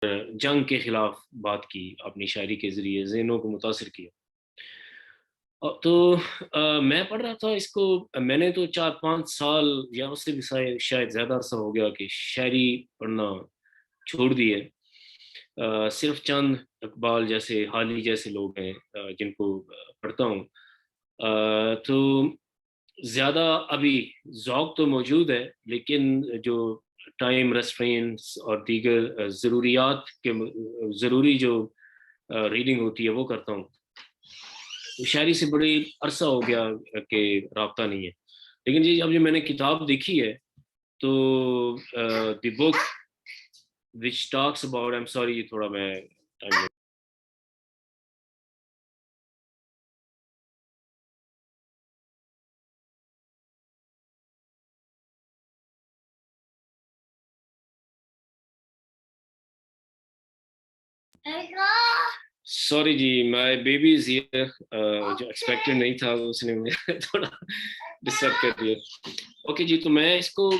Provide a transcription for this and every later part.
जंग के खिलाफ बात की, अपनी शायरी के ज़रिए ज़हनों को मुतासिर किया। तो मैं पढ़ रहा था इसको, मैंने तो 4-5 साल या उससे भी शायद ज़्यादा अरसा हो गया कि शायरी पढ़ना छोड़ दी है। सिर्फ चंद इकबाल जैसे, हाली जैसे लोग हैं जिनको पढ़ता हूँ। तो ज़्यादा अभी ज़ौक़ तो मौजूद है, लेकिन जो टाइम रेस्ट्रेंट्स और दीगर ज़रूरियात के ज़रूरी जो रीडिंग होती है वो करता हूँ। तो शायरी से बड़ी अरसा हो गया कि राब्ता नहीं है। लेकिन जी अब जो मैंने किताब देखी है, तो the book which talks about, I am sorry थोड़ा मैं टाइम सॉरी जी, माय बेबी इज हियर। जो एक्सपेक्टेड नहीं था उसने मुझे थोड़ा डिस्टर्ब कर दिया। ओके जी, तो मैं इसको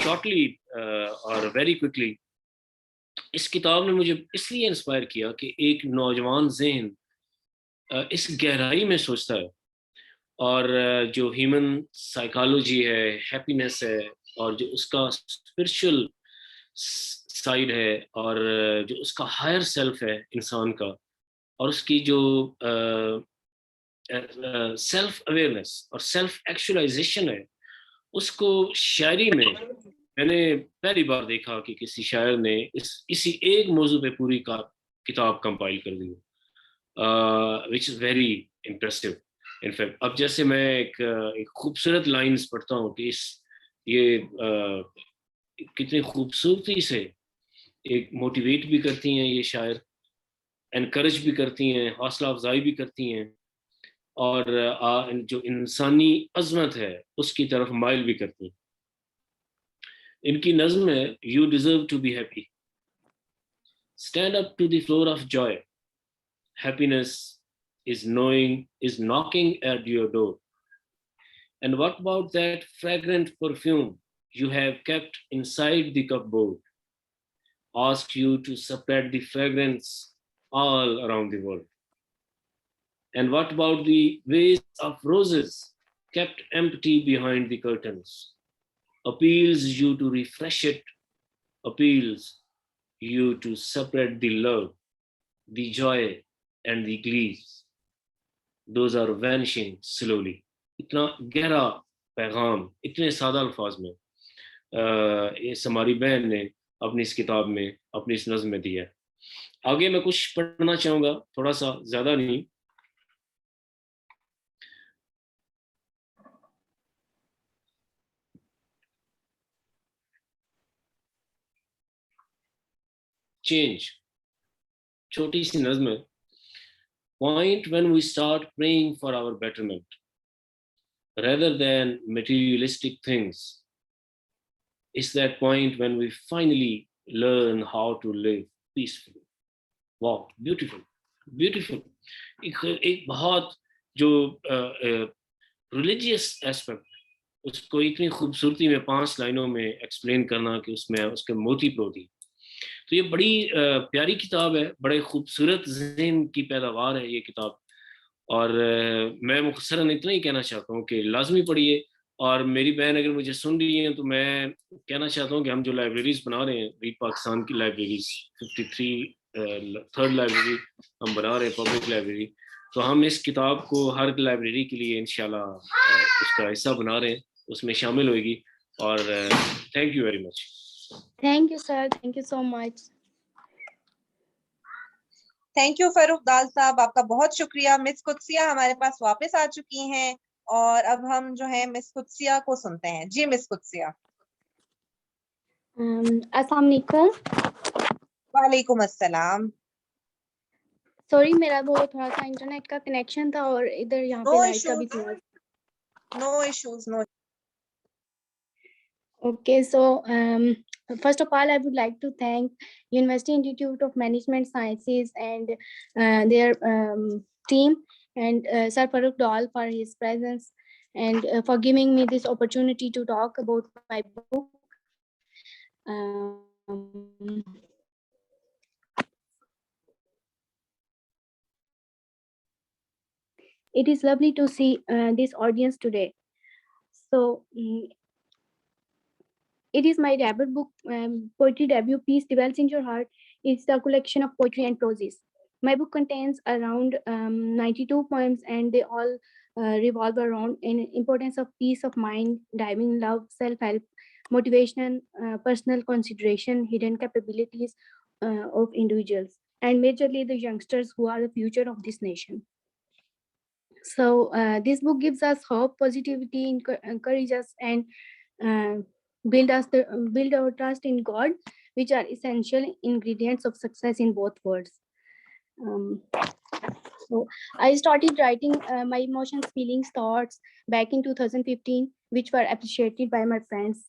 शॉर्टली और वेरी क्विकली, इस किताब ने मुझे इसलिए इंस्पायर किया कि एक नौजवान जहन इस गहराई में सोचता है, और जो ह्यूमन साइकोलॉजी है, हैप्पीनेस है, और जो उसका स्पिरिचुअल साइड है, और जो उसका हायर सेल्फ है इंसान का, और उसकी जो सेल्फ अवेयरनेस और सेल्फ एक्चुअलाइजेशन है, उसको शायरी में मैंने पहली बार देखा कि किसी शायर ने इसी एक मौजू पे पूरी किताब कंपाइल कर दी, which is very impressive. In fact अब जैसे मैं एक खूबसूरत लाइंस पढ़ता हूँ कि ये कितनी खूबसूरती से एक मोटिवेट भी करती हैं ये शायर, एनकरेज भी करती हैं, हौसला अफजाई भी करती हैं, और जो इंसानी अजमत है उसकी तरफ माइल भी करती हैं। इनकी नज्म है, you deserve to be happy, stand up to the floor of joy, happiness is knocking at your door. And what about that fragrant perfume you have kept inside the cupboard? Ask you to spread the fragrance all around the world. And what about the vase of roses kept empty behind the curtains? Appeals you to refresh it, appeals you to spread the love, the joy, and the glees. Those are vanishing slowly. इतना गहरा पैगाम इतने सादा अल्फाज में इस हमारी बहन ने अपनी इस किताब में, अपनी इस नज़्म में दिया है। आगे मैं कुछ पढ़ना चाहूँगा, थोड़ा सा, ज़्यादा नहीं। चेंज, छोटी सी नज़्म है। Point when we start praying for our betterment rather than materialistic things is that point when we finally learn how to live peacefully. Wow, beautiful, beautiful. एक बहुत जो रिलीजियस एस्पेक्ट, उसको इतनी खूबसूरती में 5 लाइनों में एक्सप्लेन करना कि उसमें उसके मोती प्रोती। तो ये बड़ी प्यारी किताब है, बड़े खूबसूरत ज़हन की पैदावार है ये किताब। और मैं मुख्तसरन इतना ही कहना चाहता हूँ कि लाजमी पढ़िए। और मेरी बहन अगर मुझे सुन रही है तो मैं कहना चाहता हूँ कि हम जो लाइब्रेरीज बना रहे हैं, रीड पाकिस्तान की लाइब्रेरीज 53 थर्ड लाइब्रेरी हम बना रहे हैं, पब्लिक लाइब्रेरी। तो हम इस किताब को हर लाइब्रेरी के लिए इंशाल्लाह उसका हिस्सा बना रहे हैं, उसमें शामिल होगी। और thank you very much. Thank you sir, thank you so much. Thank you Farrukh Dal sahab, आपका बहुत शुक्रिया। मिस कुदसिया हमारे पास वापस आ चुकी हैं और अब हम जो है मिस कुदसिया को सुनते हैं। जी मिस कुदसिया। अस्सलाम वालेकुम। वालेकुम अस्सलाम। सॉरी, मेरा वो थोड़ा सा इंटरनेट का कनेक्शन था और इधर यहाँ पे लाइट का भी थोड़ा। No issues, no. Okay, so first of all, I would like to thank University Institute of Management Sciences and their team, and Sir Farooq Dal for his presence and for giving me this opportunity to talk about my book. It is lovely to see this audience today. So it is my debut book, poetry debut piece, Dwells in Your Heart. It's the collection of poetry and prose. My book contains around 92 poems, and they all revolve around an importance of peace of mind, diving love, self-help, motivation, personal consideration, hidden capabilities of individuals, and majorly the youngsters who are the future of this nation. So this book gives us hope, positivity, encourage us, and uh, build our trust in God, which are essential ingredients of success in both worlds. Um, so I started writing my emotions, feelings, thoughts back in 2015, which were appreciated by my friends.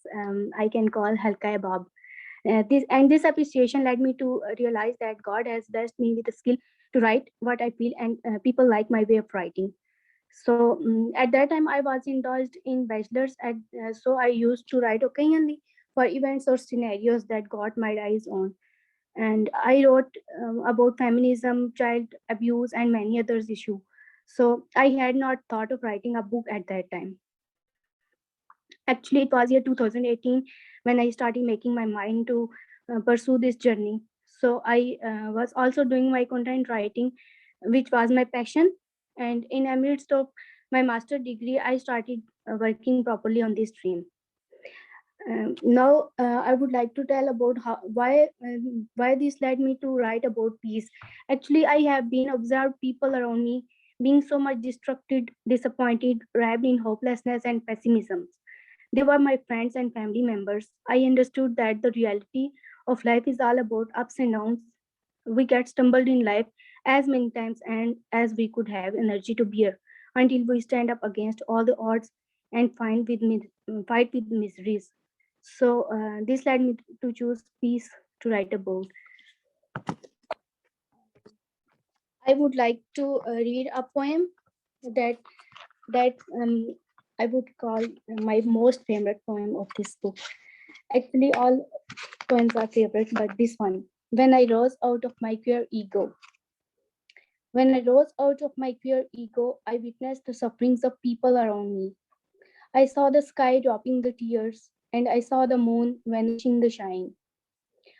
I can call Halka Abab. This appreciation led me to realize that God has blessed me with the skill to write what I feel, and people like my way of writing. So at that time, I was indulged in bachelor's, so I used to write occasionally for events or scenarios that got my eyes on. And I wrote about feminism, child abuse, and many others issues. So I had not thought of writing a book at that time. Actually, it was year 2018 when I started making my mind to pursue this journey. So I was also doing my content writing, which was my passion. And in the midst of my master degree, I started working properly on this stream. Now, I would like to tell about why this led me to write about peace. Actually, I have been observed people around me being so much distracted, disappointed, wrapped in hopelessness and pessimism. They were my friends and family members. I understood that the reality of life is all about ups and downs. We get stumbled in life as many times and as we could have energy to bear until we stand up against all the odds and fight with miseries. So this led me to choose peace to write about. I would like to read a poem that I would call my most favorite poem of this book. Actually, all poems are favorite, but this one. When I rose out of my queer ego. When I rose out of my queer ego, I witnessed the sufferings of people around me. I saw the sky dropping the tears, and I saw the moon vanishing the shine.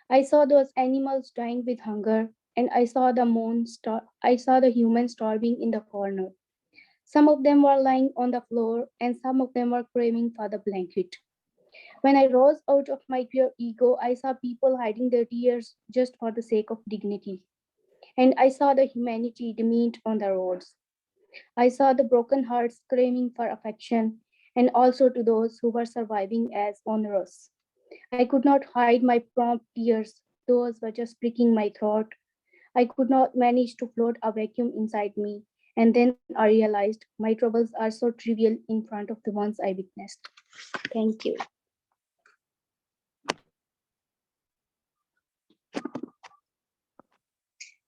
I saw those animals dying with hunger, and I saw the humans starving in the corner. Some of them were lying on the floor, and some of them were craving for the blanket. When I rose out of my pure ego, I saw people hiding their tears just for the sake of dignity. And I saw the humanity demeaned on the roads. I saw the broken hearts craving for affection, and also to those who were surviving as onerous. I could not hide my prompt tears, those were just pricking my throat. I could not manage to float a vacuum inside me, and then I realized my troubles are so trivial in front of the ones I witnessed. Thank you.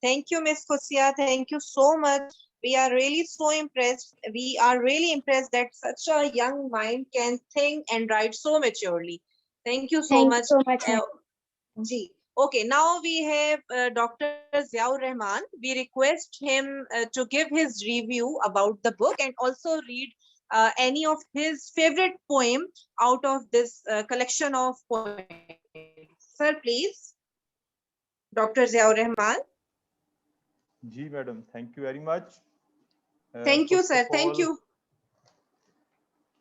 Thank you, Miss Kusia. Thank you so much. We are really so impressed. We are really impressed that such a young mind can think and write so maturely. Thank you so Thank much. you so much. Ji. Okay, now we have Dr. Ziaur Rahman. We request him to give his review about the book and also read any of his favorite poem out of this collection of poems. Sir, please. Dr. Ziaur Rahman. जी madam, thank you very much. Thank you, sir. Thank you.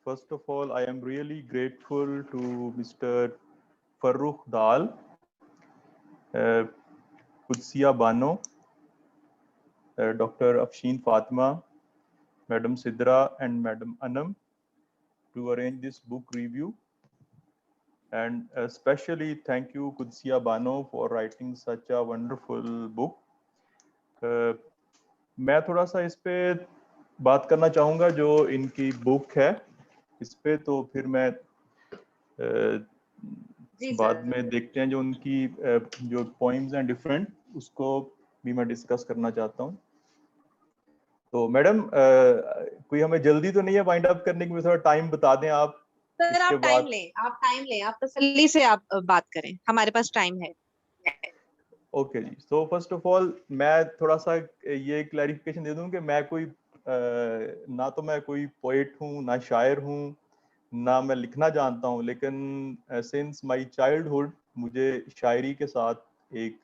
First of all, I am really grateful to Mr. Farrukh Dal, Qudsiya Bano, Dr. Afshin Fatima, Madam Sidra, and Madam Anam to arrange this book review. And especially thank you, Qudsiya Bano, for writing such a wonderful book. मैं थोड़ा सा इस पे बात करना चाहूँगा जो इनकी बुक है इस पे, तो फिर मैं बाद में देखते हैं जो उनकी जो पोइम्स हैं डिफरेंट, उसको भी मैं डिस्कस करना चाहता हूँ. तो मैडम कोई हमें जल्दी तो नहीं है वाइंड अप करने की, थोड़ा टाइम बता दें आप. सर आप टाइम लें, आप तसल्ली से आप बात करें, हमारे पास टाइम है. ओके जी. सो फर्स्ट ऑफ ऑल मैं थोड़ा सा ये क्लैरिफिकेशन दे दूं कि मैं कोई ना तो मैं कोई पोइट हूँ, ना शायर हूँ, ना मैं लिखना जानता हूँ, लेकिन सिंस माय चाइल्डहुड मुझे शायरी के साथ एक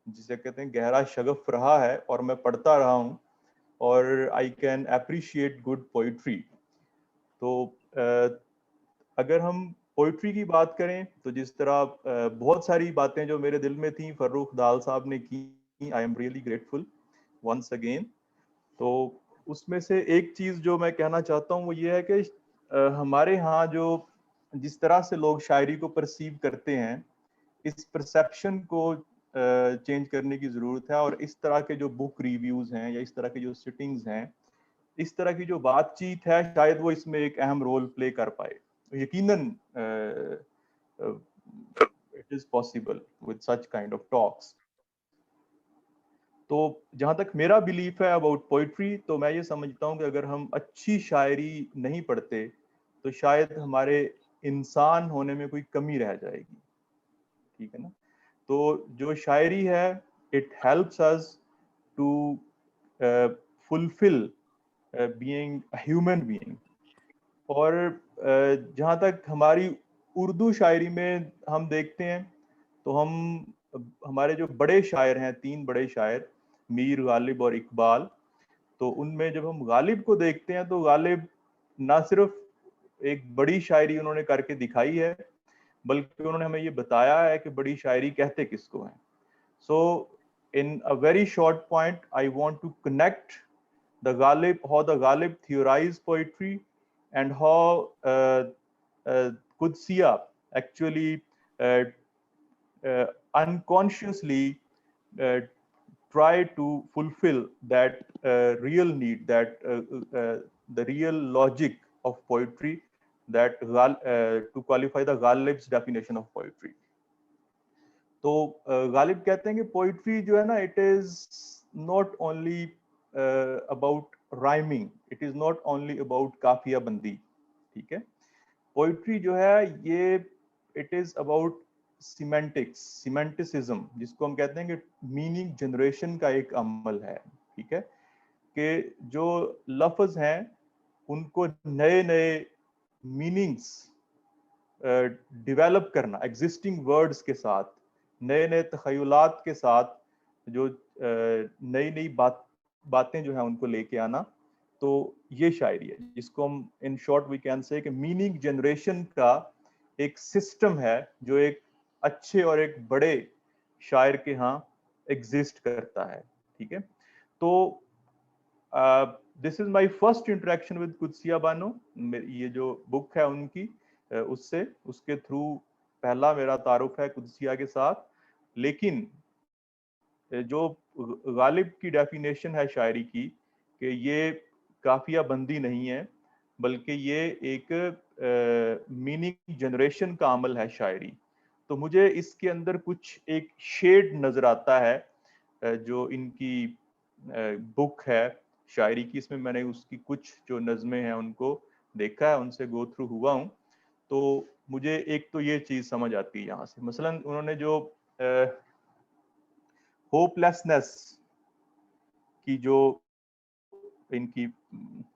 जिसे कहते हैं गहरा शगफ रहा है और मैं पढ़ता रहा हूँ और I can appreciate good poetry. तो अगर हम पोइट्री की बात करें तो जिस तरह बहुत सारी बातें जो मेरे दिल में थी फर्रुख दाल साहब ने की, I am really grateful once again. तो उसमें से एक चीज जो मैं कहना चाहता हूँ वो ये है कि हमारे यहाँ जो जिस तरह से लोग शायरी को परसीव करते हैं, इस परसेप्शन को चेंज करने की जरूरत है। और इस तरह के जो बुक रिव्यूज हैं या इस तरह की जो सिटिंग्स हैं, इस तरह की जो बातचीत है, शायद वो इसमें एक अहम रोल प्ले कर पाए। यकीनन it is possible with such kind of talks. तो जहां तक मेरा बिलीफ है अबाउट पोइट्री, तो मैं ये समझता हूँ कि अगर हम अच्छी शायरी नहीं पढ़ते तो शायद हमारे इंसान होने में कोई कमी रह जाएगी, ठीक है ना। तो जो शायरी है, it helps us to fulfil being a human being. और जहाँ तक हमारी उर्दू शायरी में हम देखते हैं तो हमारे जो बड़े शायर हैं, 3 बड़े शायर मीर, गालिब और इकबाल, तो उनमें जब हम गालिब को देखते हैं तो गालिब ना सिर्फ एक बड़ी शायरी उन्होंने करके दिखाई है, बल्कि उन्होंने हमें ये बताया है कि बड़ी शायरी कहते किसको हैं। So in a very short point I want to connect the Ghalib, how the Ghalib theorized poetry and how Qudsiya actually unconsciously uh, try to fulfill that real need, that the real logic of poetry, that to qualify the Ghalib's definition of poetry. तो गालिब कहते हैं कि poetry जो है ना, it is not only about rhyming, it is not only about काफिया बंदी, ठीक है। पोइट्री जो है ये इट इज अबाउट सिमेंटिक्स, सिमेंटिसिज्म, जिसको हम कहते हैं कि मीनिंग जनरेशन का एक अमल है, ठीक है। कि जो लफ्ज हैं उनको नए नए मीनिंग्स डेवलप करना, एग्जिस्टिंग वर्ड्स के साथ, नए नए तखयलात के साथ, जो नई नई बातें जो है उनको लेके आना, तो ये शायरी है जिसको हम in short we can say कि मीनिंग जनरेशन का एक सिस्टम है जो एक अच्छे और एक बड़े शायर के यहाँ एग्जिस्ट करता है, ठीक है। तो this is my first interaction with Qudsia Bano. ये जो बुक है उनकी, उससे उसके थ्रू पहला मेरा तारुफ है कुदसिया के साथ। लेकिन जो गालिब की डेफिनेशन है शायरी की कि ये काफिया बंदी नहीं है, बल्कि ये एक मीनिंग जनरेशन का अमल है शायरी, तो मुझे इसके अंदर कुछ एक शेड नजर आता है जो इनकी बुक है शायरी की। इसमें मैंने उसकी कुछ जो नज़में हैं उनको देखा है, उनसे गो थ्रू हुआ हूँ, तो मुझे एक तो ये चीज समझ आती है यहाँ से। मसलन उन्होंने जो होपलेसनेस की जो इनकी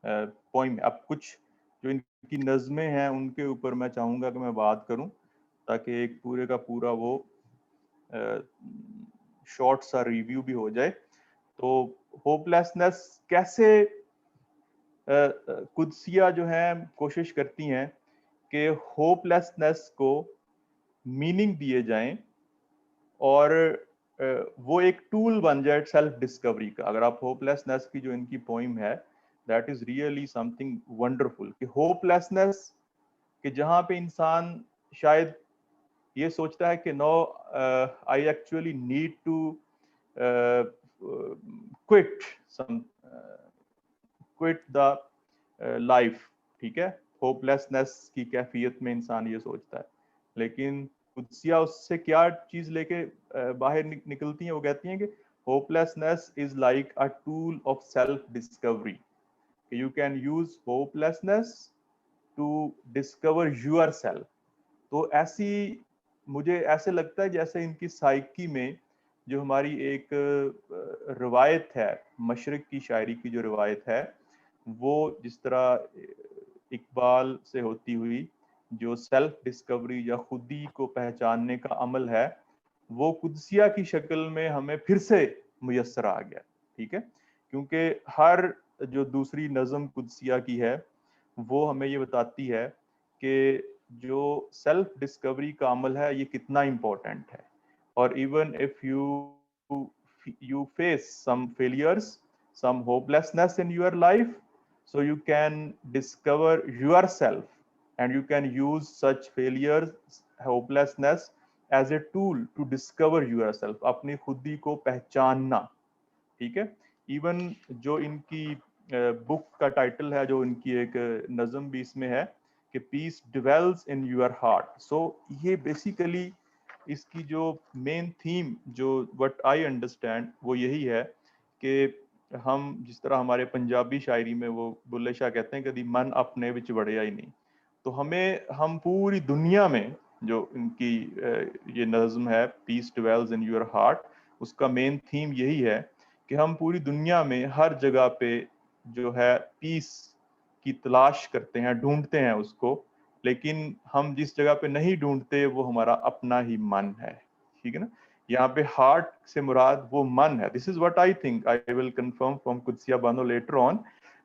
पोइम, अब कुछ जो इनकी नज़में हैं उनके ऊपर मैं चाहूँगा कि मैं बात करूँ, ताकि एक पूरे का पूरा वो शॉर्ट सा रिव्यू भी हो जाए। तो होपलेसनेस कैसे कुदसिया जो है कोशिश करती हैं कि होपलेसनेस को मीनिंग दिए जाएं और वो एक टूल बन जाए सेल्फ डिस्कवरी का। अगर आप होपलेसनेस की जो इनकी पोइम है, that is really something wonderful. कि होपलेसनेस कि जहाँ पे इंसान शायद ये सोचता है कि no I actually need to quit the life, ठीक है। होपलेसनेस की कैफियत में इंसान ये सोचता है, लेकिन कुदसिया उससे क्या चीज लेके बाहर निकलती हैं। वो कहती हैं कि hopelessness is like a tool of self discovery. You can use hopelessness to discover yourself. तो ऐसी मुझे ऐसे लगता है जैसे इनकी साइकी में जो हमारी एक रवायत है, मशरिक की शायरी की जो रवायत है, वो जिस तरह इकबाल से होती हुई जो सेल्फ डिस्कवरी या खुदी को पहचानने का अमल है, वो कुदसिया की शक्ल में हमें फिर से मुयस्सर आ गया। ठीक है, क्योंकि हर जो दूसरी नज़म कुदसिया की है वो हमें ये बताती है कि जो सेल्फ डिस्कवरी का अमल है ये कितना इम्पोर्टेंट है। और even if you face some failures, some hopelessness in your life, so you can discover yourself, and you can use such failures, hopelessness as a tool to discover yourself, अपनी खुदी को पहचानना। ठीक है, इवन जो इनकी बुक का title है, जो इनकी एक नज़म भी इसमें है कि peace dwells in your heart. So ये बेसिकली इसकी जो मेन थीम, जो व्हाट आई अंडरस्टैंड, वो यही है कि हम जिस तरह हमारे पंजाबी शायरी में वो बुल्ले शाह कहते हैं कभी मन अपने विच वड़िया ही नहीं, तो हम पूरी दुनिया में जो इनकी ये नज़म है peace dwells in your heart, उसका मेन थीम यही है कि हम पूरी दुनिया में हर जगह पे जो है पीस की तलाश करते हैं, ढूंढते हैं उसको, लेकिन हम जिस जगह पे नहीं ढूंढते वो हमारा अपना ही मन है। ठीक है ना, यहाँ पे हार्ट से मुराद वो मन है। This is what I think, I will confirm from Qudsia Bano later on,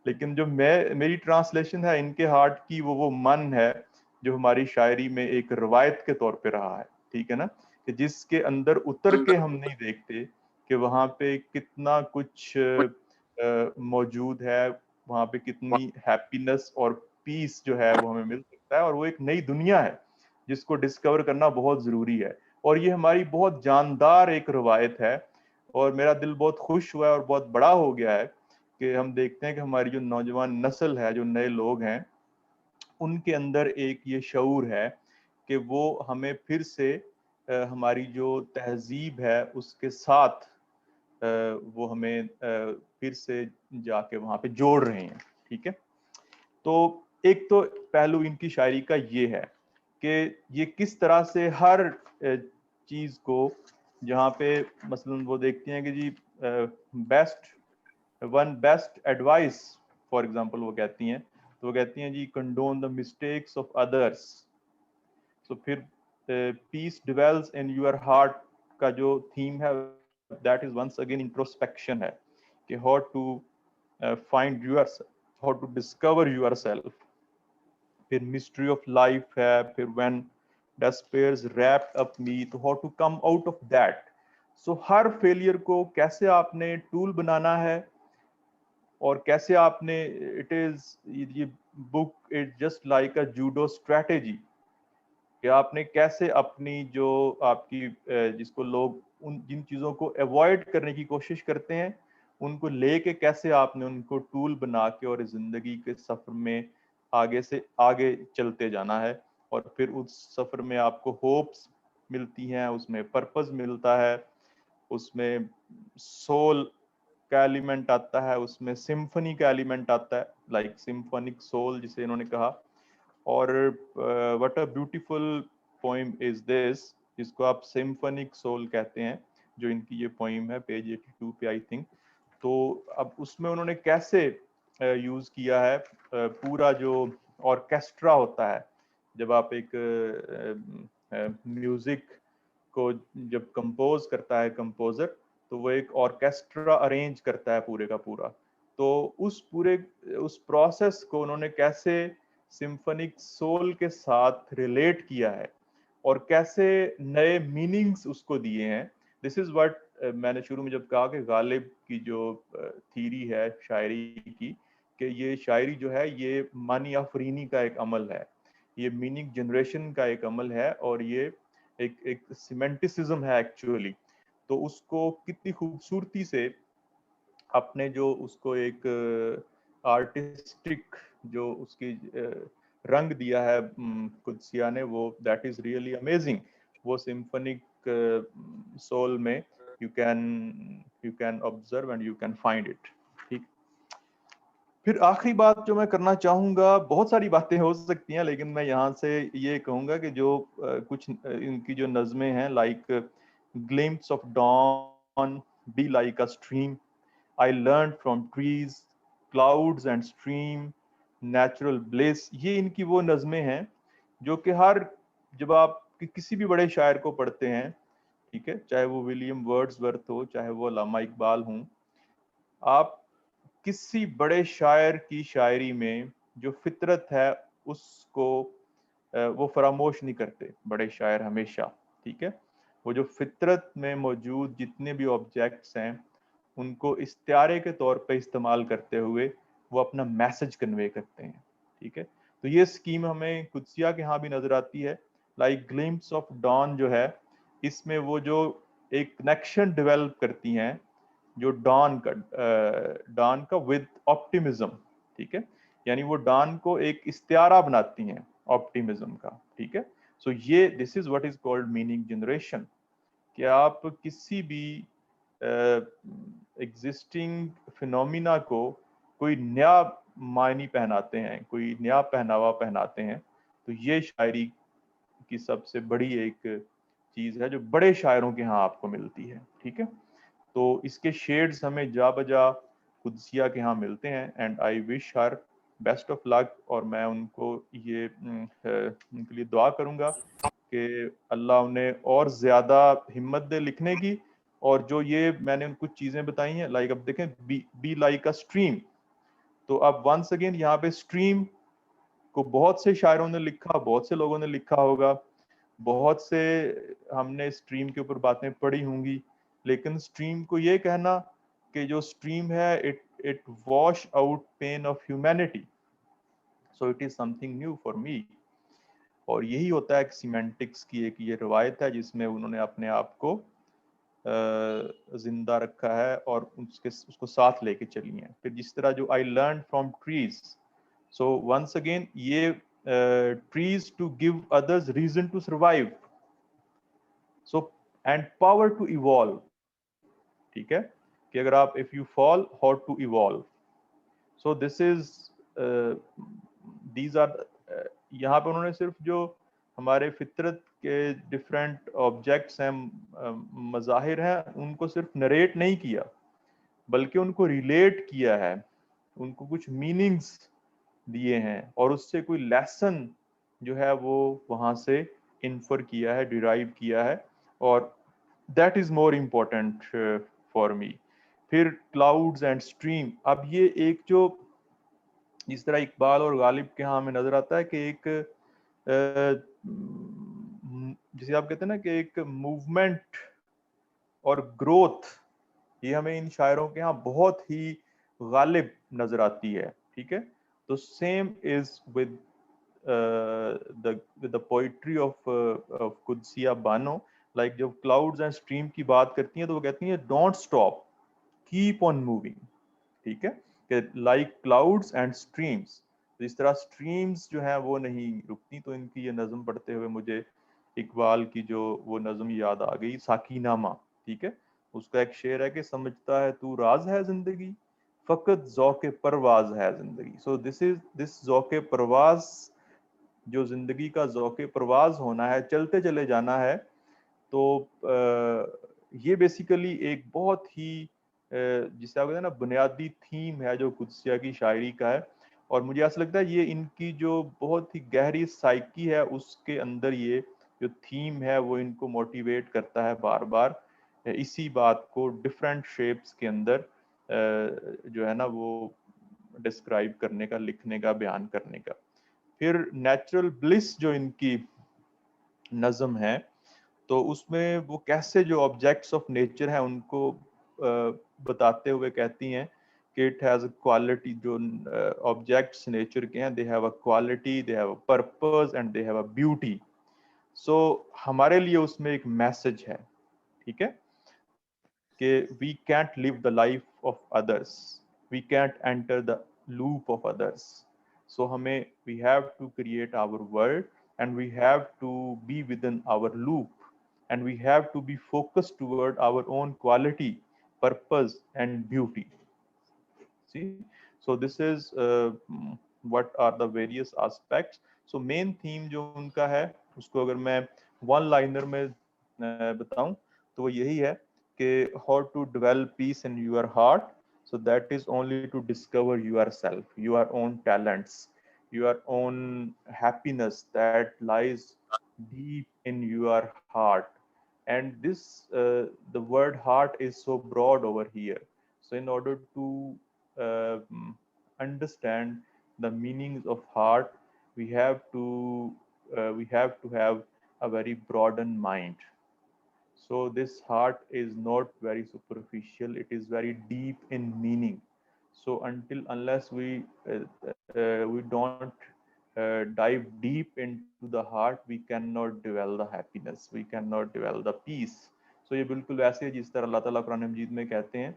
लेकिन जो मेरी ट्रांसलेशन है इनके हार्ट की, वो मन है जो हमारी शायरी में एक रवायत के तौर पे रहा है। ठीक है ना, कि जिसके अंदर उतर के हम नहीं देखते कि वहाँ पे कितना कुछ मौजूद है, वहाँ पे कितनी हैप्पीनेस और पीस जो है वो हमें मिल सकता है, और वो एक नई दुनिया है जिसको डिस्कवर करना बहुत जरूरी है। और ये हमारी बहुत जानदार एक रवायत है, और मेरा दिल बहुत खुश हुआ है और बहुत बड़ा हो गया है कि हम देखते हैं कि हमारी जो नौजवान नस्ल है, जो नए लोग हैं, उनके अंदर एक ये शऊर है कि वो हमें फिर से हमारी जो तहजीब है उसके साथ वो हमें फिर से जाके वहाँ पे जोड़ रहे हैं। ठीक है, तो एक तो पहलू इनकी शायरी का ये है कि ये किस तरह से हर चीज को, जहाँ पे मसलन वो देखती हैं कि जी बेस्ट एडवाइस फॉर एग्जांपल वो कहती हैं, तो वो कहती हैं जी condone the mistakes of others. तो फिर peace dwells in your heart का जो थीम है that is once again introspection है कि how to find yourself, how to discover yourself. फिर मिस्ट्री ऑफ लाइफ है, फिर when despairs wrapped up me, तो how to come out of that. So हर फेलियर को कैसे आपने टूल बनाना है, और कैसे आपने, इट इज, ये book is just like a judo strategy, कि आपने कैसे अपनी जो आपकी जिसको लोग उन जिन चीज़ों को अवॉइड करने की कोशिश करते हैं, उनको लेके कैसे आपने उनको टूल बना के और ज़िंदगी के सफ़र में आगे से आगे चलते जाना है। और फिर उस सफ़र में आपको होप्स मिलती हैं, उसमें पर्पस मिलता है, उसमें सोल का एलिमेंट आता है, उसमें सिम्फनी का एलिमेंट आता है, लाइक सिम्फोनिक सोल जिसे इन्होंने कहा। और what a beautiful poem is this, जिसको आप सिम्फोनिक सोल कहते हैं, जो इनकी ये पोइम है पेज 82 पे आई थिंक। तो अब उसमें उन्होंने कैसे यूज किया है पूरा जो ऑर्केस्ट्रा होता है, जब आप एक म्यूजिक को जब कंपोज करता है कंपोजर, तो वो एक ऑर्केस्ट्रा अरेंज करता है पूरे का पूरा। तो उस प्रोसेस को उन्होंने कैसे सिम्फनिक सोल के साथ रिलेट किया है और कैसे नए मीनिंग्स उसको दिए हैं। दिस इज व्हाट मैंने शुरू में जब कहा कि गालिब की जो थीरी है शायरी की, कि ये शायरी जो है ये मानी आफरीनी का एक अमल है, ये मीनिंग जनरेशन का एक अमल है, और ये एक सिमेंटिसिज्म है एक्चुअली। तो उसको कितनी खूबसूरती से अपने जो उसको एक आर्टिस्टिक जो उसकी रंग दिया है कुदसिया ने, वो दैट इज रियली अमेजिंग। वो सिम्फनिक सोल में you can observe and you can find it. ठीक, फिर आखिरी बात जो मैं करना चाहूँगा, बहुत सारी बातें हो सकती हैं, लेकिन मैं यहाँ से ये कहूँगा कि जो कुछ इनकी जो नज़में हैं, like glimpse of dawn, be like a stream. I learned from trees, clouds and stream, natural bliss. ये इनकी वो नज़में हैं जो कि हर जब आप किसी भी बड़े शायर को पढ़ते हैं, ठीक है, चाहे वो विलियम वर्ड्सवर्थ हो, चाहे वो अल्लामा इकबाल हों, आप किसी बड़े शायर की शायरी में जो फितरत है उसको वो फरामोश नहीं करते बड़े शायर हमेशा, ठीक है। वो जो फितरत में मौजूद जितने भी ऑब्जेक्ट्स हैं उनको इस्तियारे के तौर पे इस्तेमाल करते हुए वो अपना मैसेज कन्वे करते हैं, ठीक है। तो ये स्कीम हमें कुदसिया के यहाँ भी नजर आती है। लाइक ग्लिम्प्स ऑफ डॉन जो है, इसमें वो जो एक कनेक्शन डेवलप करती हैं जो डॉन का विद ऑप्टिमिज्म, ठीक है, यानी वो डॉन को एक इस्तियारा बनाती हैं ऑप्टिमिज्म का, ठीक है। सो ये this is what is called meaning generation, कि आप किसी भी एग्जिस्टिंग फिनोमिना को कोई नया मायनी पहनाते हैं, कोई नया पहनावा पहनाते हैं। तो ये शायरी की सबसे बड़ी एक चीज है जो बड़े शायरों के यहाँ आपको मिलती है, ठीक है। तो इसके शेड्स हमें जा बजा कुदसिया के यहाँ मिलते हैं and I wish her best of luck. और मैं उनको ये उनके लिए दुआ करूंगा कि अल्लाह उन्हें और ज़्यादा हिम्मत दे लिखने की। और जो ये मैंने उनको कुछ चीज़ें बताई हैं, लाइक अब देखें बी लाइक अ स्ट्रीम, तो अब वंस अगेन यहाँ पे स्ट्रीम को बहुत से शायरों ने लिखा, बहुत से लोगों ने लिखा होगा, बहुत से हमने स्ट्रीम के ऊपर बातें पढ़ी होंगी, लेकिन स्ट्रीम को ये कहना कि जो स्ट्रीम है it wash out pain of humanity, so it is something new for me. और यही होता है सीमेंटिक्स की एक ये रवायत है जिसमें उन्होंने अपने आप को जिंदा रखा है और उसको साथ लेके चली हैं। फिर जिस तरह जो I learn from trees, so once again ये trees to give others reason to survive, so and power to evolve, ठीक है, कि अगर आप if you fall how to evolve, so this is these are यहाँ पे उन्होंने सिर्फ जो हमारे फितरत के डिफरेंट ऑब्जेक्ट्स हैं, मज़ाहिर हैं, उनको सिर्फ नरेट नहीं किया बल्कि उनको रिलेट किया है, उनको कुछ मीनिंग्स दिए हैं और उससे कोई लेसन जो है वो वहाँ से इन्फर किया है, डिराइव किया है, और that is more important for me. फिर क्लाउड्स एंड स्ट्रीम, अब ये एक जो जिस तरह इकबाल और गालिब के यहाँ हमें नजर आता है कि एक जिसे आप कहते हैं ना कि एक मूवमेंट और ग्रोथ, ये हमें इन शायरों के यहाँ बहुत ही गालिब नजर आती है, ठीक है। तो same is with the poetry of Qudsia Bano, like जब क्लाउड्स एंड स्ट्रीम की बात करती हैं तो वो कहती हैं don't stop, keep on moving, ठीक है, कि लाइक क्लाउड्स एंड स्ट्रीम्स, इस तरह स्ट्रीम्स जो हैं वो नहीं रुकती। तो इनकी ये नज़म पढ़ते हुए मुझे इकबाल की जो वो नज़म याद आ गई, साकीनामा, ठीक है। उसका एक शेर है कि समझता है तू राज है जिंदगी, फकत ज़ौक़े परवाज है जिंदगी। सो दिस ज़ौक़े परवाज, जो जिंदगी का ज़ौक़े परवाज होना है, चलते चले जाना है, तो ये बेसिकली एक बहुत ही जिसे आप कहते हैं ना बुनियादी थीम है जो कुदसिया की शायरी का है। और मुझे ऐसा लगता है ये इनकी जो बहुत ही गहरी साइकी है उसके अंदर ये जो थीम है वो इनको मोटिवेट करता है बार बार इसी बात को डिफरेंट शेप्स के अंदर जो है ना वो डिस्क्राइब करने का, लिखने का, बयान करने का। फिर नेचुरल ब्लिस जो इनकी नज़म है, तो उसमें वो कैसे जो ऑब्जेक्ट्स ऑफ नेचर हैं उनको बताते हुए कहती हैं कि इट हैज़ अ क्वालिटी, जो ऑब्जेक्ट्स नेचर के हैं, they have a quality, they have a purpose and they have a beauty. So हमारे लिए उसमें एक मैसेज है, ठीक है, कि we can't live the life of others, we can't enter the loop of others. So हमें we have to create our world and we have to be within our loop and we have to be focused toward our own quality, purpose and beauty. See, so this is what are the various aspects. So main theme जो उनका है उसको अगर मैं one liner में बताऊं तो वो यही है कि how to develop peace in your heart. So that is only to discover yourself, your own talents, your own happiness that lies deep in your heart. And this the word heart is so broad over here. So in order to understand the meanings of heart, we have to have a very broadened mind. So this heart is not very superficial, it is very deep in meaning. So unless we don't dive deep into the heart, we cannot develop the happiness, we cannot develop the peace. So ये बिल्कुल वैसे है जिस तरह अल्लाह ताला कुरान मजीद में कहते हैं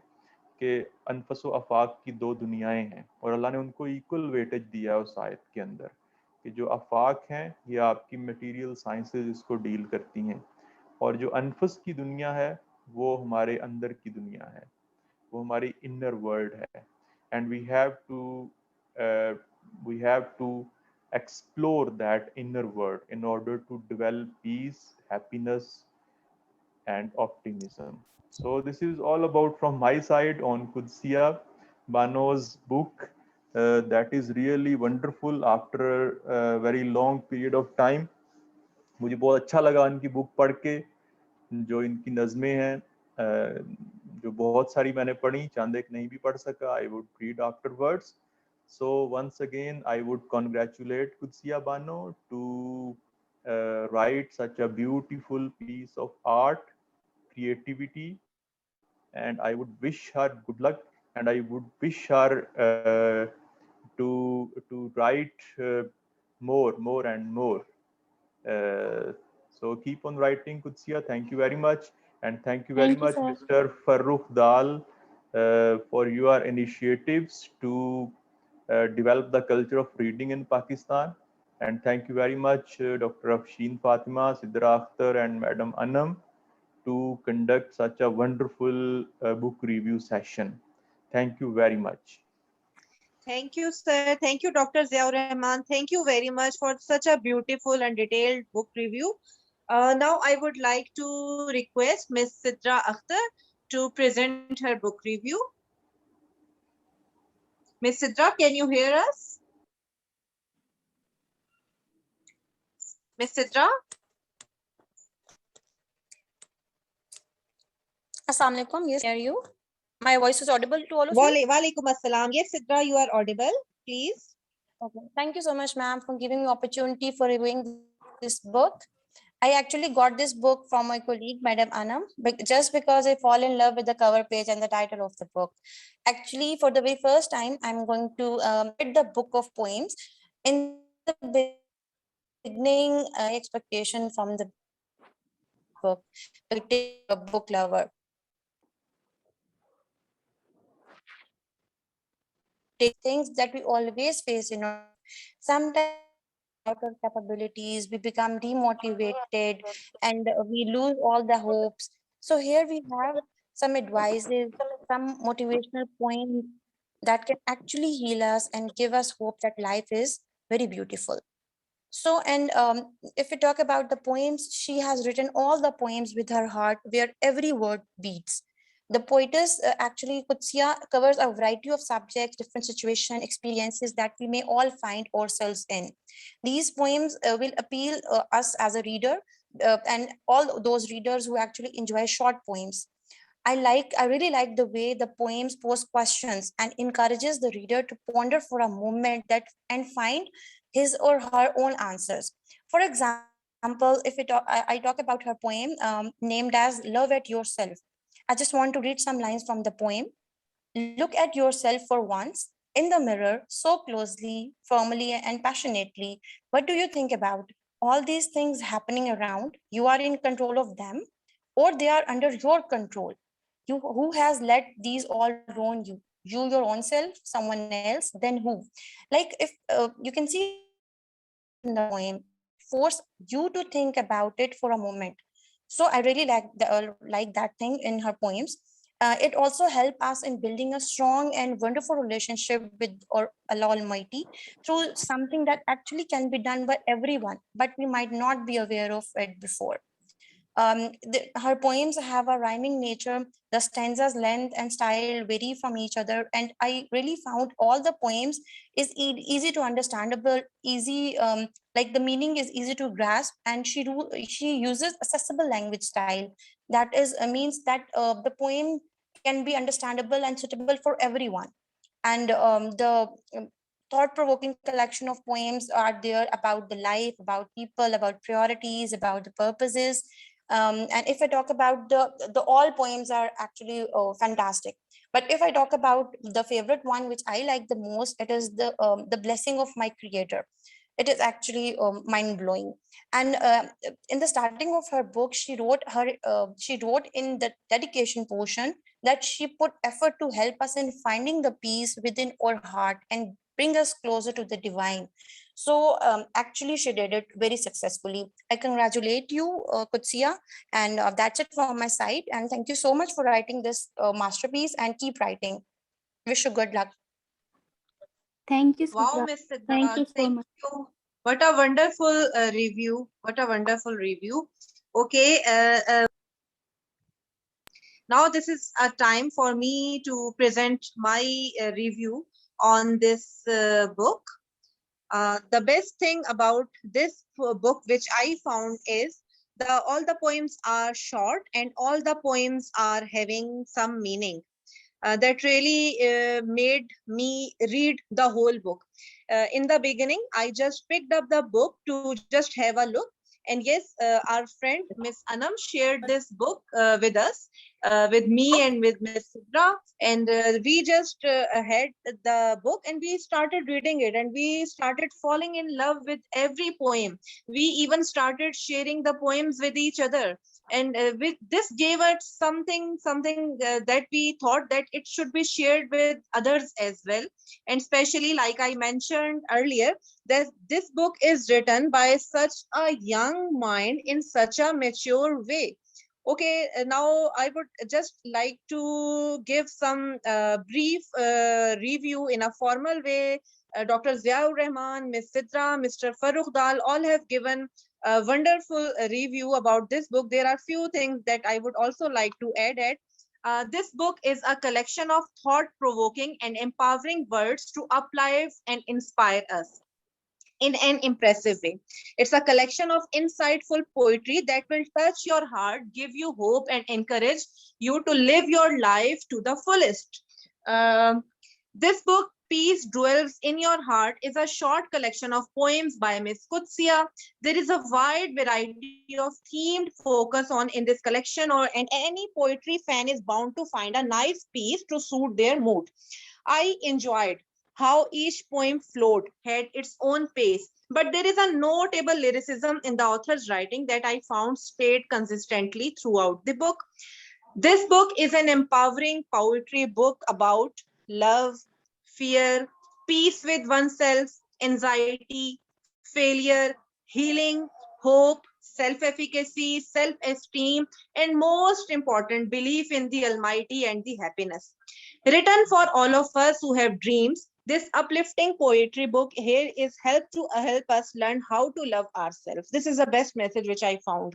कि अनफस व अफाक की दो दुनियाएं हैं, और अल्लाह ने उनको इक्वल वेटेज दिया है उस आयत के अंदर, कि जो अफाक हैं ये आपकी मटेरियल साइंसेस इसको डील करती हैं, और जो अनफस की दुनिया है वो हमारे अंदर की दुनिया है, वो हमारी इनर वर्ल्ड है. And we have to explore that inner world in order to develop peace, happiness, and optimism. So this is all about from my side on Qudsiya Bano's book. That is really wonderful after a very long period of time. मुझे बहुत अच्छा लगा इनकी book पढ़ के, जो इनकी नज़में हैं, जो बहुत सारी मैंने पढ़ी, चंद एक नहीं भी पढ़ सका. I would read afterwards. So once again, I would congratulate Qudsiya Bano to write such a beautiful piece of art, creativity, and I would wish her good luck, and I would wish her to write more and more. So keep on writing, Qudsiya. Thank you very much. And thank you very Thank you, much, sir. Mr. Farrukh Dal, for your initiatives to develop the culture of reading in Pakistan. And thank you very much, Dr. Afshin Fatima, Sidra Akhtar, and Madam Anam, to conduct such a wonderful book review session. Thank you very much. Thank you, sir. Thank you, Dr. Ziaur Rahman. Thank you very much for such a beautiful and detailed book review. Now, I would like to request Ms. Sidra Akhtar to present her book review. Ms. Sidra, can you hear us? Ms. Sidra? Assalamu alaikum. Yes, hear you. My voice is audible to all of you. Walaikum assalam. Yes, Sidra, you are audible. Please. Okay. Thank you so much, ma'am, for giving me opportunity for reviewing this book. I actually got this book from my colleague, Madam Anam, just because I fall in love with the cover page and the title of the book. Actually, for the very first time, I'm going to read the book of poems. In the beginning, expectation from the book, a book lover. Things that we always face in our sometimes out of capabilities, we become demotivated and we lose all the hopes. So here we have some advices, some motivational points that can actually heal us and give us hope that life is very beautiful. So, and if we talk about the poems, she has written all the poems with her heart, where every word beats. The poetess actually, Qudsiya, covers a variety of subjects, different situations, experiences that we may all find ourselves in. These poems will appeal us as a reader and all those readers who actually enjoy short poems. I really like the way the poems pose questions and encourages the reader to ponder for a moment that and find his or her own answers. For example, if I talk about her poem named as Love at Yourself. I just want to read some lines from the poem. Look at yourself for once in the mirror so closely, firmly, and passionately. What do you think about all these things happening around? You are in control of them, or they are under your control. You who has let these all ruin you? You, your own self, someone else, then who? Like if you can see in the poem, force you to think about it for a moment. So I really like that thing in her poems. It also helps us in building a strong and wonderful relationship with Allah Almighty through something that actually can be done by everyone, but we might not be aware of it before. Her poems have a rhyming nature. The stanzas length and style vary from each other, and I really found all the poems is easy to understandable, easy, like the meaning is easy to grasp, and she uses accessible language style. That is means that the poem can be understandable and suitable for everyone. And the thought-provoking collection of poems are there about the life, about people, about priorities, about the purposes. And if I talk about the all poems are actually fantastic. But if I talk about the favorite one, which I like the most, it is the blessing of my creator. It is actually mind blowing. And in the starting of her book, she wrote in the dedication portion that she put effort to help us in finding the peace within our heart and bring us closer to the divine. So actually, she did it very successfully. I congratulate you, Kutsia, and that's it from my side. And thank you so much for writing this masterpiece, and keep writing. Wish you good luck. Thank you, Wow, Sidra. Miss Thank Sidra, you so thank much. you. What a wonderful review. What a wonderful review. Okay, now this is a time for me to present my review on this book. The best thing about this book, which I found, is all the poems are short and all the poems are having some meaning. That really made me read the whole book. In the beginning, I just picked up the book to just have a look. And yes, our friend Miss Anam shared this book with us, with me and with Miss Sidra. And we just had the book and we started reading it and we started falling in love with every poem. We even started sharing the poems with each other. And with this gave us something that we thought that it should be shared with others as well. And especially, like I mentioned earlier, that this book is written by such a young mind in such a mature way. Okay, now I would just like to give some brief review in a formal way. Dr. Ziaur Rahman, Ms. Sidra, Mr. Farrukh Dal all have given a wonderful review about this book. There are few things that I would also like to add at. This book is a collection of thought-provoking and empowering words to uplift and inspire us in an impressive way. It's a collection of insightful poetry that will touch your heart, give you hope, and encourage you to live your life to the fullest. This book, Peace Dwells in Your Heart, is a short collection of poems by Miss Kutsia. There is a wide variety of themed focus on in this collection, and any poetry fan is bound to find a nice piece to suit their mood. I enjoyed how each poem flowed, had its own pace, but there is a notable lyricism in the author's writing that I found stayed consistently throughout the book. This book is an empowering poetry book about love, fear, peace with oneself, anxiety, failure, healing, hope, self-efficacy, self-esteem, and most important, belief in the Almighty and the happiness. Written for all of us who have dreams, this uplifting poetry book here is help us learn how to love ourselves. This is the best message which I found.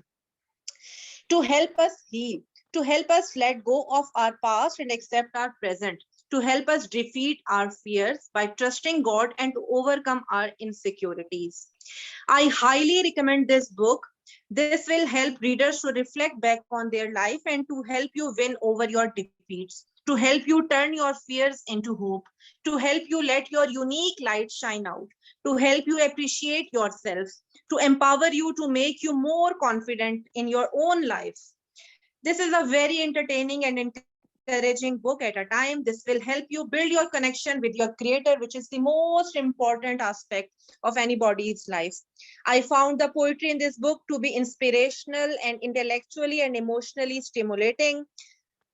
To help us heal, to help us let go of our past and accept our present, to help us defeat our fears by trusting God and to overcome our insecurities. I highly recommend this book. This will help readers to reflect back on their life and to help you win over your defeats, to help you turn your fears into hope, to help you let your unique light shine out, to help you appreciate yourself, to empower you, to make you more confident in your own life. This is a very entertaining and encouraging book at a time. This will help you build your connection with your creator, which is the most important aspect of anybody's life. I found the poetry in this book to be inspirational and intellectually and emotionally stimulating.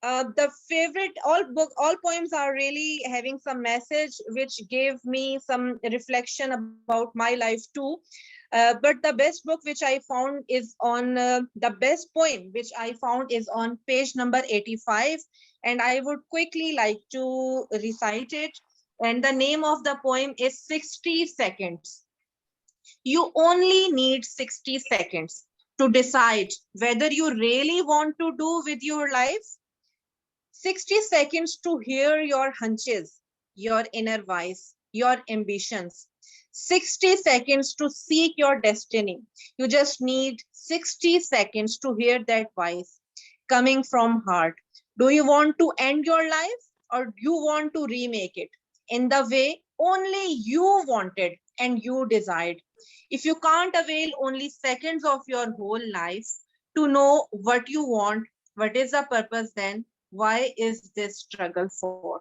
The favorite, all poems are really having some message which gave me some reflection about my life too. But the best book which I found is on the best poem which I found is on page number 85, and I would quickly like to recite it. And the name of the poem is 60 Seconds. You only need 60 seconds to to decide whether you really want to do with your life. 60 seconds to hear your hunches, your inner voice, your ambitions. 60 seconds to seek your destiny. You just need 60 seconds to hear that voice coming from heart. Do you want to end your life, or do you want to remake it in the way only you wanted and you desired? If you can't avail only seconds of your whole life to know what you want, what is the purpose then? Why is this struggle for?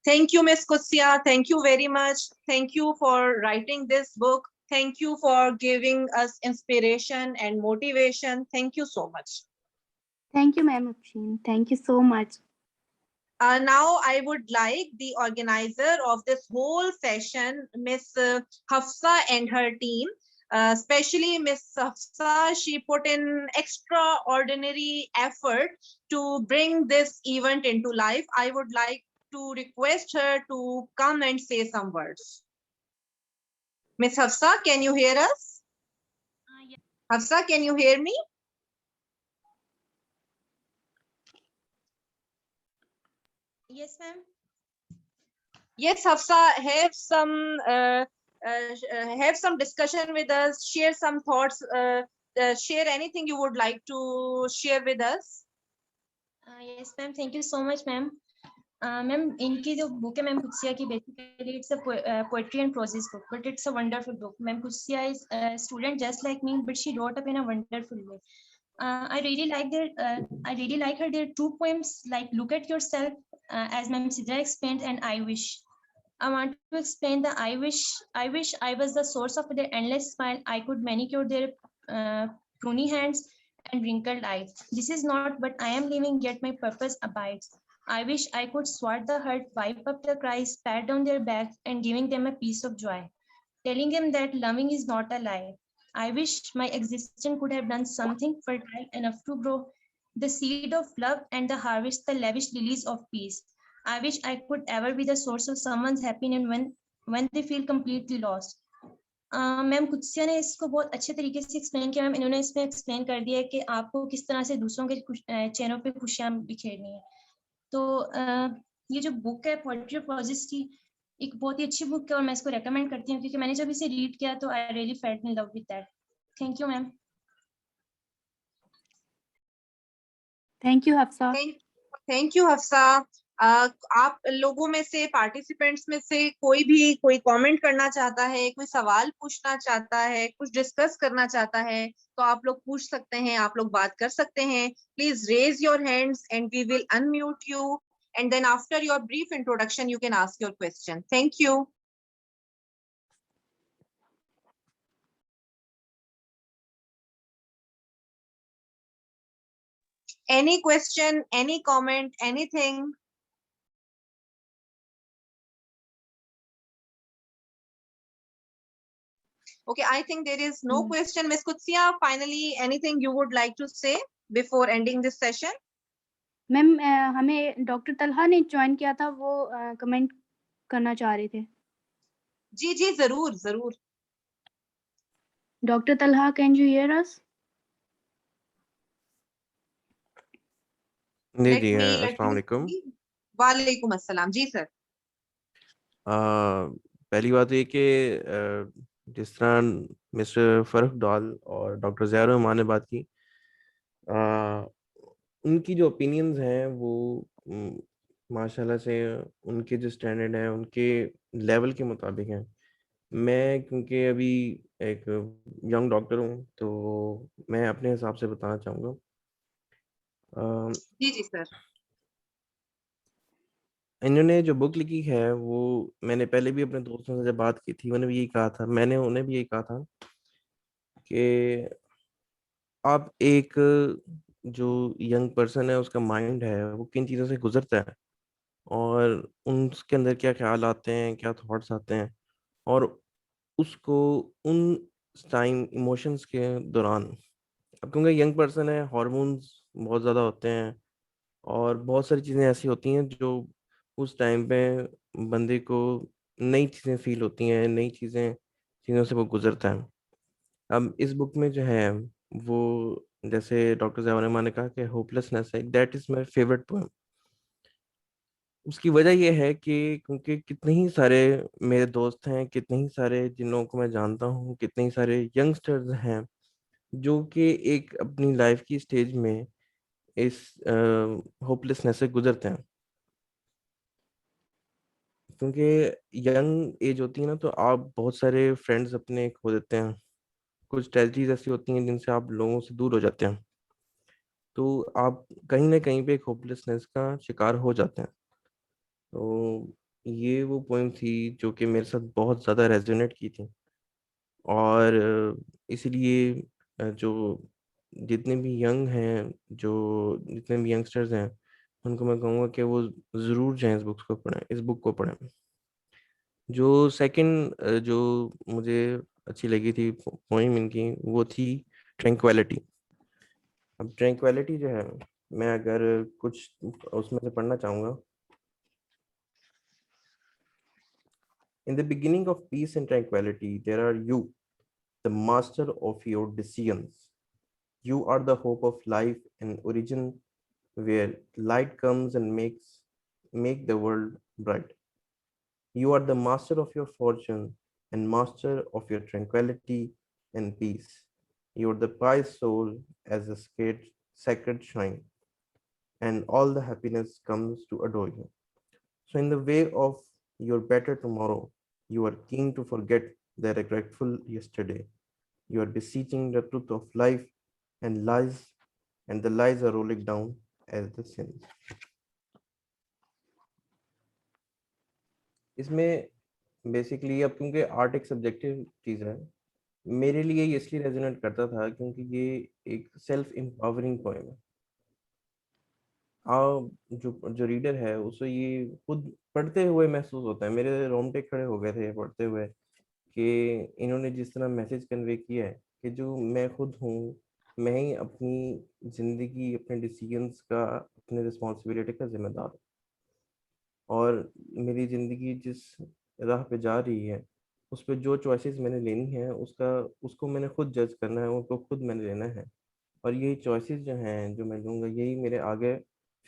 Thank you, Ms. Kutsia. Thank you very much. Thank you for writing this book. Thank you for giving us inspiration and motivation. Thank you so much. Thank you, Ma'am Afshin. Thank you so much. Now I would like the organizer of this whole session, Ms. Hafsa and her team, especially Ms. Hafsa, she put in extraordinary effort to bring this event into life. I would like to request her to come and say some words. Ms. Hafsa, can you hear us? Hafsa, can you hear me? Yes, ma'am. Yes, Hafsa, have some discussion with us, share some thoughts, share anything you would like to share with us. Yes, ma'am. Thank you so much, ma'am. Ma'am, इनकी जो book है, ma'am कुत्सिया की, basically it's a poetry and prose book, but it's a wonderful book. Ma'am Kutsia is a student just like me, but she wrote up in a wonderful way. I really like her. There are two poems like "Look at Yourself," as Ma'am Sidra explained, and "I Wish." I want to explain the "I wish." I wish I was the source of their endless smile. I could manicure their pruny hands and wrinkled eyes. This is not what I am living, yet my purpose abides. I wish I could swat the hurt, wipe up the cries, pat down their backs, and giving them a piece of joy, telling them that loving is not a lie. I wish my existence could have done something fertile enough to grow the seed of love and the harvest the lavish lilies of peace. I wish I could ever be the source of someone's happiness when they feel completely lost. Ma'am Qudsia ने इसको बहुत अच्छे तरीके से explain किया। Ma'am इन्होंने इसमें explain कर दिया है कि आपको किस तरह से दूसरों के चेहरों पे खुशियां बिखेरनी है। तो ये जो बुक है पोएट्री ऑफ रोजेस की, एक बहुत ही अच्छी बुक है और मैं इसको रेकमेंड करती हूँ, क्योंकि मैंने जब इसे रीड किया तो I really felt in love with that. Thank you ma'am. Thank you, Hafsa. Thank you, Hafsa. आप लोगों में से, पार्टिसिपेंट्स में से कोई कमेंट करना चाहता है, कोई सवाल पूछना चाहता है, कुछ डिस्कस करना चाहता है, तो आप लोग पूछ सकते हैं, आप लोग बात कर सकते हैं। Please raise your hands and we will unmute you, and then after your brief introduction you can ask your question. Thank you. Any question, any comment, anything? Okay, I think there is no question. Ms. Kutsia, finally, anything you would like to say before ending this session? Ma'am हमें doctor Talha ने join किया था, वो comment करना चाह रहे थे। जी जी जरूर जरूर। Doctor Talha, can you hear us? जी अस्सलाम वालेकुम। वालेकुम अस्सलाम जी सर। पहली बात ये कि जिस तरह मिस्टर फरुख डाल और डॉक्टर ज़िया रहमान ने बात की, उनकी जो ओपिनियंस हैं वो माशाल्लाह से उनके जो स्टैंडर्ड हैं उनके लेवल के मुताबिक हैं। मैं क्योंकि अभी एक यंग डॉक्टर हूँ तो मैं अपने हिसाब से बताना चाहूँगा। जी जी सर। इन्होंने जो बुक लिखी है वो मैंने पहले भी अपने दोस्तों से जब बात की थी, मैंने उन्हें भी यही कहा था कि आप एक जो यंग पर्सन है उसका माइंड है वो किन चीज़ों से गुजरता है और उसके अंदर क्या ख्याल आते हैं, क्या थॉट्स आते हैं, और उसको उन टाइम इमोशंस के दौरान, अब क्योंकि यंग पर्सन है, हार्मोन्स बहुत ज़्यादा होते हैं और बहुत सारी चीज़ें ऐसी होती हैं जो उस टाइम पे बंदे को नई चीज़ें फील होती हैं, नई चीज़ों से वो गुजरता है। अब इस बुक में जो है वो जैसे डॉक्टर ज़ियाउर रहमान ने कहा कि होपलेसनेस है, that is my favourite poem. उसकी वजह ये है कि क्योंकि कितने ही सारे मेरे दोस्त हैं, कितने ही सारे जिन लोगों को मैं जानता हूँ, कितने ही सारे यंगस्टर्स हैं, जो कि एक अपनी लाइफ की स्टेज में इस होपलेसनेस से गुजरते हैं। क्योंकि यंग एज होती है ना, तो आप बहुत सारे फ्रेंड्स अपने खो देते हैं। कुछ ट्रेजेडीज ऐसी होती हैं जिनसे आप लोगों से दूर हो जाते हैं। तो आप कहीं न कहीं पे एक होपलेसनेस का शिकार हो जाते हैं। तो ये वो पोएम थी जो कि मेरे साथ बहुत ज़्यादा रेज़ोनेट की थी। और इसीलिए जो जितने भी यंग हैं, जो जितने भी यंगस्टर्स हैं, उनको मैं कहूँगा कि वो ज़रूर जाएँ इस बुक को पढ़ें। जो सेकंड जो मुझे अच्छी लगी थी पोएम इनकी, वो थी ट्रैंक्विलिटी। अब ट्रैंक्विलिटी जो है, मैं अगर कुछ उसमें से पढ़ना चाहूँगा। In the beginning of peace and tranquility, there are you, the master of your decisions. You are the hope of life and origin where light comes and make the world bright. You are the master of your fortune and master of your tranquility and peace. You are the pious soul as a sacred shrine, and all the happiness comes to adore you. So, in the way of your better tomorrow, you are keen to forget the regretful yesterday. You are beseeching the truth of life and lies, and the lies are rolling down as the sins. इसमें basically अब क्योंकि art एक subjective चीज़ है, मेरे लिए ये इसलिए resonate करता था क्योंकि ये एक सेल्फ एम्पावरिंग पोएम है। जो जो रीडर है उसे ये खुद पढ़ते हुए महसूस होता है। मेरे रोंगटे खड़े हो गए थे पढ़ते हुए कि इन्होंने जिस तरह मैसेज कन्वे किया है कि जो मैं खुद हूँ, मैं ही अपनी ज़िंदगी, अपने डिसीजंस का, अपने रिस्पॉन्सिबिलिटी का ज़िम्मेदार हूँ। और मेरी ज़िंदगी जिस राह पे जा रही है, उस पे जो चॉइसेस मैंने लेनी है, उसको मैंने खुद जज करना है, उनको खुद मैंने लेना है। और यही चॉइसेस जो हैं, जो मैं लूँगा, यही मेरे आगे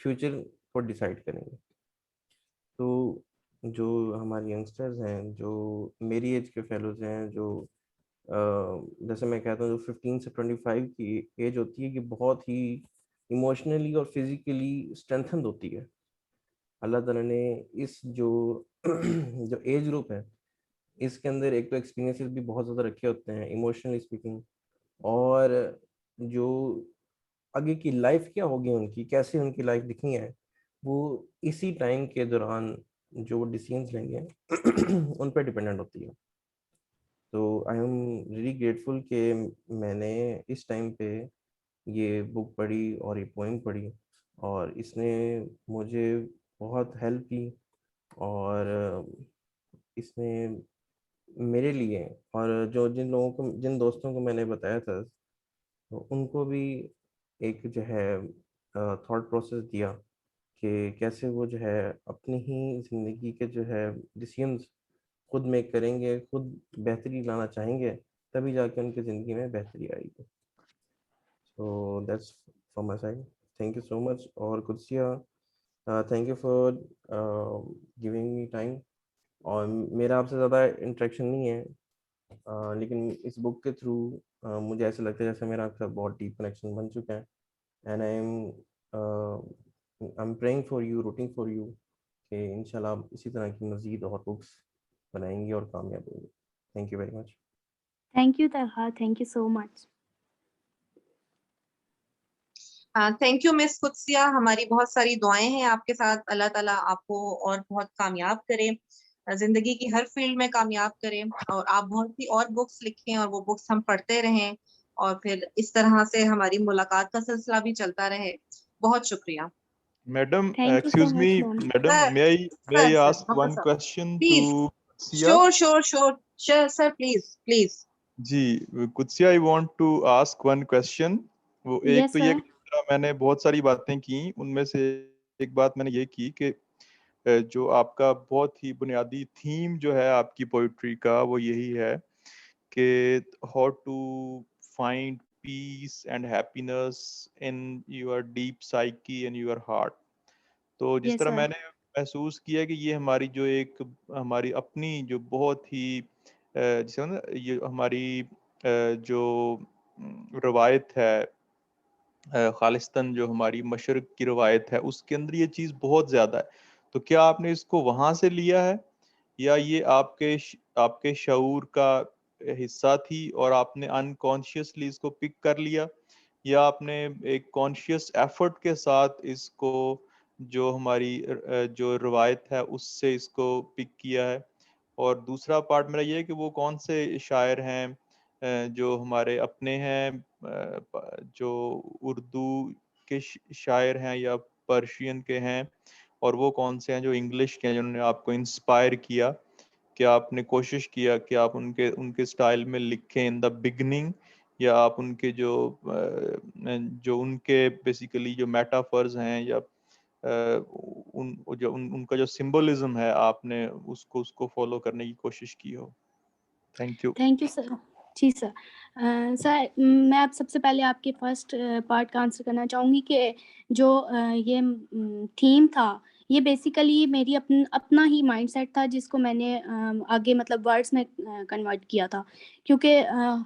फ्यूचर को डिसाइड करेंगे। तो जो हमारे यंगस्टर्स हैं, जो मेरी एज के फेलोज़ हैं, जो जैसे मैं कहता हूँ, जो 15 से 25 की एज होती है, ये बहुत ही इमोशनली और फिज़िकली स्ट्रेंथेंड होती है। अल्लाह ताला ने इस जो जो एज ग्रुप है, इसके अंदर एक तो एक्सपीरियंसेस भी बहुत ज़्यादा रखे होते हैं, इमोशनली स्पीकिंग। और जो आगे की लाइफ क्या होगी उनकी, कैसे उनकी लाइफ दिखनी है, वो इसी टाइम के दौरान जो डिसीजंस लेंगे उन पे डिपेंडेंट होती है। तो आई एम रियली ग्रेटफुल कि मैंने इस टाइम पे ये बुक पढ़ी और ये पोएम पढ़ी, और इसने मुझे बहुत हेल्प की। और इसने मेरे लिए, और जो जिन दोस्तों को मैंने बताया था, तो उनको भी एक जो है थॉट प्रोसेस दिया कि कैसे वो जो है अपनी ही ज़िंदगी के जो है डिसीजंस खुद मेक करेंगे, खुद बेहतरी लाना चाहेंगे, तभी जाके उनकी ज़िंदगी में बेहतरी आएगी। So that's from my side. Thank you so much. और Qudsia, thank you for giving me time. और मेरा आपसे ज़्यादा इंटरेक्शन नहीं है, लेकिन इस बुक के थ्रू मुझे ऐसा लगता है जैसे मेरा आपके साथ बहुत डीप कनेक्शन बन चुका है। And I am praying for you, rooting for you कि इंशाल्लाह आप इसी तरह की मज़ीद और बुक्स बनाएंगी और कामयाब होंगी। Thank you very much. Thank you, Talha. Thank you so much. Thank you miss Qudsia, हमारी बहुत सारी दुआएं हैं आपके साथ। अल्लाह ताला आपको और बहुत कामयाब करे, जिंदगी की हर फील्ड में कामयाब करे, और आप बहुत सी और बुक्स लिखें और वो बुक्स हम पढ़ते रहें, और फिर इस तरह से हमारी मुलाकात का सिलसिला भी चलता रहे। बहुत शुक्रिया। Madam, Thank you so excuse much, me, ma'am. madam, sir may sir I sir ask doctor one साहब, question please, to Sia? Sure sir, please please. जी, Qudsia, I want to ask one question. वो एक Yes, तो ये sir. कि जिस तरह मैंने बहुत सारी बातें की, उनमें से एक बात मैंने ये की कि जो आपका बहुत ही बुनियादी थीम जो है आपकी पोइट्री का, वो यही है कि how to find peace and happiness in your deep psyche and your heart. तो जिस Yes, तरह sir. मैंने महसूस किया कि ये हमारी जो एक हमारी अपनी जो बहुत ही जिसे ना ये हमारी जो रवायत है, खालिस्तान जो हमारी मशरक की रवायत है, उसके अंदर ये चीज़ बहुत ज़्यादा है। तो क्या आपने इसको वहाँ से लिया है या ये आपके शऊर का हिस्सा थी और आपने अनकॉन्शियसली इसको पिक कर लिया, या आपने एक कॉन्शियस एफर्ट के साथ इसको जो हमारी जो रवायत है उससे इसको पिक किया है? और दूसरा पार्ट मेरा ये है कि वो कौन से शायर हैं जो हमारे अपने हैं, जो उर्दू के शायर हैं या पर्शियन के हैं, और वो कौन से हैं जो इंग्लिश के हैं जिन्होंने आपको इंस्पायर किया? क्या आपने कोशिश किया कि आप उनके उनके स्टाइल में लिखें इन द बिगनिंग, या आप उनके जो उनके बेसिकली जो मेटाफर्स हैं या उनका जो सिंबलिज्म है आपने उसको फॉलो करने की कोशिश की हो? Thank you. Thank you sir. जी सर। सर मैं आप सबसे पहले आपके फर्स्ट पार्ट का आंसर करना चाहूँगी कि जो ये थीम था, ये बेसिकली मेरी अपना ही माइंडसेट था जिसको मैंने आगे मतलब वर्ड्स में कन्वर्ट किया था। क्योंकि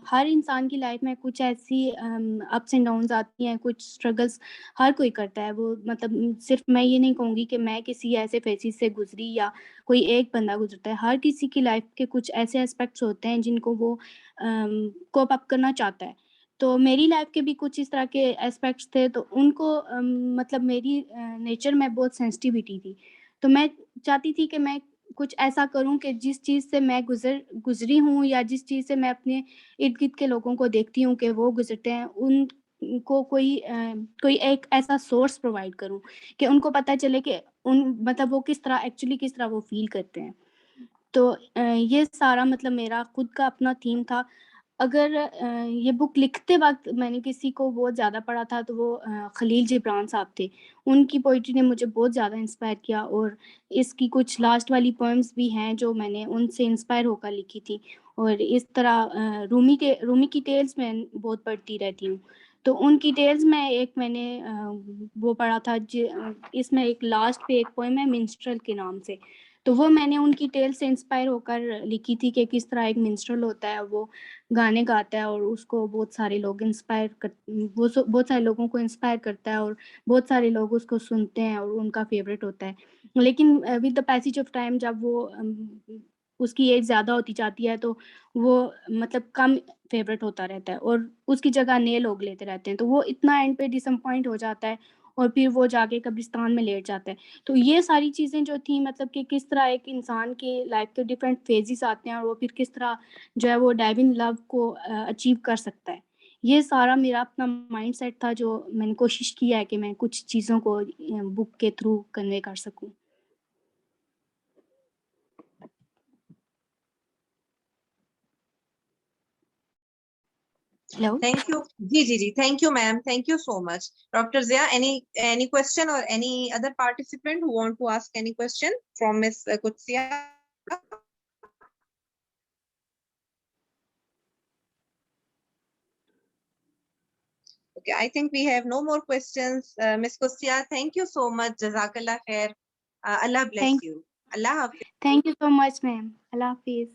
हर इंसान की लाइफ में कुछ ऐसी अप्स एंड डाउन्स आती हैं, कुछ स्ट्रगल्स हर कोई करता है। वो मतलब सिर्फ मैं ये नहीं कहूँगी कि मैं किसी ऐसे फेजेस से गुजरी या कोई एक बंदा गुजरता है। हर किसी की लाइफ के कुछ ऐसे एस्पेक्ट्स होते हैं जिनको वो कोप अप करना चाहता है। तो मेरी लाइफ के भी कुछ इस तरह के एस्पेक्ट्स थे, तो उनको मतलब मेरी नेचर में बहुत सेंसिटिविटी थी। तो मैं चाहती थी कि मैं कुछ ऐसा करूँ कि जिस चीज़ से मैं गुज़री हूँ या जिस चीज़ से मैं अपने इर्द-गिर्द के लोगों को देखती हूँ कि वो गुज़रते हैं, उनको कोई एक ऐसा सोर्स प्रोवाइड करूँ कि उनको पता चले कि मतलब वो किस तरह वो फ़ील करते हैं। तो ये सारा मतलब मेरा खुद का अपना थीम था। अगर ये बुक लिखते वक़्त मैंने किसी को बहुत ज़्यादा पढ़ा था तो वो खलील जिब्रान साहब थे। उनकी पोएट्री ने मुझे बहुत ज़्यादा इंस्पायर किया और इसकी कुछ लास्ट वाली पोएम्स भी हैं जो मैंने उनसे इंस्पायर होकर लिखी थी। और इस तरह रूमी की टेल्स मैं बहुत पढ़ती रहती हूँ। तो उनकी टेल्स में एक मैंने वो पढ़ा था इसमें एक लास्ट पे एक पोएम है मिन्स्ट्रेल के नाम से। तो वो मैंने उनकी टेल से इंस्पायर होकर लिखी थी कि किस तरह एक मिन्स्ट्रेल होता है, वो गाने गाता है और उसको बहुत सारे लोग बहुत सारे लोगों को इंस्पायर करता है और बहुत सारे लोग उसको सुनते हैं और उनका फेवरेट होता है। लेकिन with the passage of time जब वो उसकी एज ज़्यादा होती जाती है तो वो मतलब कम फेवरेट होता रहता है और उसकी जगह नए लोग लेते रहते हैं। तो वो इतना एंड पे डिसअपॉइंट हो जाता है और फिर वो जाके कब्रिस्तान में लेट जाता है। तो ये सारी चीज़ें जो थी मतलब कि किस तरह एक इंसान के लाइफ के डिफरेंट फेजेस आते हैं और वो फिर किस तरह जो है वो डाइव इन लव को अचीव कर सकता है। ये सारा मेरा अपना माइंडसेट था जो मैंने कोशिश किया है कि मैं कुछ चीज़ों को बुक के थ्रू कन्वे कर सकूँ। Hello. Thank you. Ji. Thank you, ma'am. Thank you so much. Dr. Zia, any question or any other participant who want to ask any question from Miss Kutsia? Okay, I think we have no more questions. Miss Kutsia, thank you so much. Jazakallah khair. Allah bless you. Allah Hafiz. Thank you so much, ma'am. Allah Hafiz.